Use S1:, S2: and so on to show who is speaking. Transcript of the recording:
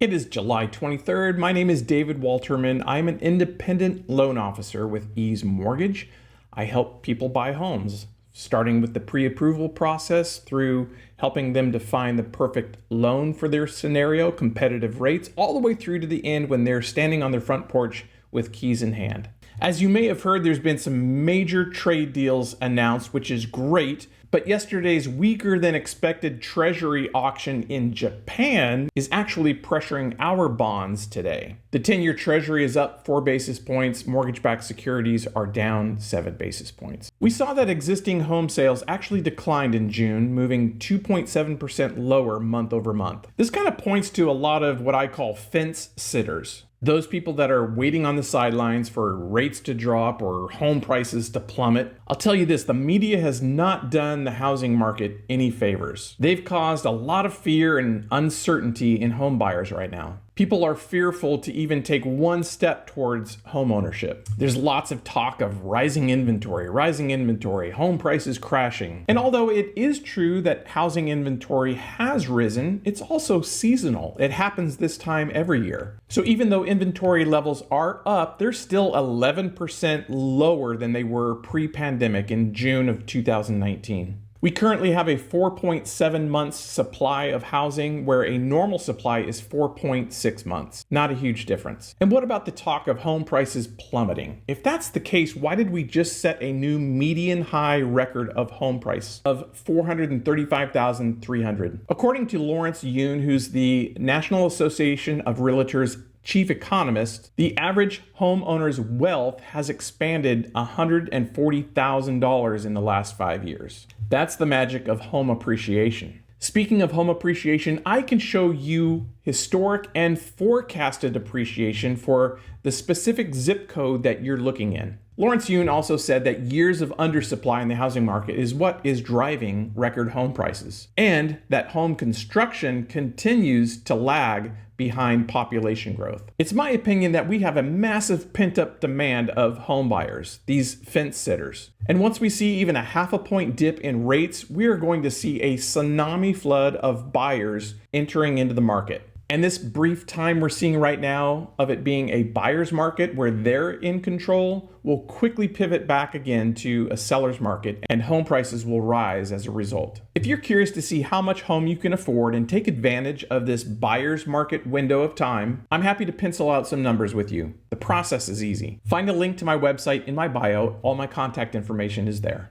S1: It is July 23rd. My name is David Walterman. I'm an independent loan officer with Ease Mortgage. I help people buy homes, starting with the pre-approval process through helping them to find the perfect loan for their scenario, competitive rates, all the way through to the end when they're standing on their front porch with keys in hand. As you may have heard, there's been some major trade deals announced, which is great. But yesterday's weaker than expected Treasury auction in Japan is actually pressuring our bonds today. The 10-year Treasury is up 4 basis points. Mortgage-backed securities are down 7 basis points. We saw that existing home sales actually declined in June, moving 2.7% lower month over month. This kind of points to a lot of what I call fence sitters. Those people that are waiting on the sidelines for rates to drop or home prices to plummet. I'll tell you this, the media has not done the housing market any favors. They've caused a lot of fear and uncertainty in home buyers right now. People are fearful to even take one step towards home ownership. There's lots of talk of rising inventory, home prices crashing. And although it is true that housing inventory has risen, it's also seasonal. It happens this time every year. So even though inventory levels are up, they're still 11% lower than they were pre-pandemic in June of 2019. We currently have a 4.7 months supply of housing where a normal supply is 4.6 months. Not a huge difference. And what about the talk of home prices plummeting? If that's the case, why did we just set a new median high record of home price of $435,300? According to Lawrence Yun, who's the National Association of Realtors chief economist, the average homeowner's wealth has expanded $140,000 in the last 5 years. That's the magic of home appreciation. Speaking of home appreciation, I can show you historic and forecasted appreciation for the specific zip code that you're looking in. Lawrence Yun also said that years of undersupply in the housing market is what is driving record home prices, and that home construction continues to lag behind population growth. It's my opinion that we have a massive pent-up demand of home buyers, these fence sitters. And once we see even a 0.5 point dip in rates, we are going to see a tsunami flood of buyers entering into the market. And this brief time we're seeing right now of it being a buyer's market where they're in control will quickly pivot back again to a seller's market, and home prices will rise as a result. If you're curious to see how much home you can afford and take advantage of this buyer's market window of time, I'm happy to pencil out some numbers with you. The process is easy. Find a link to my website in my bio. All my contact information is there.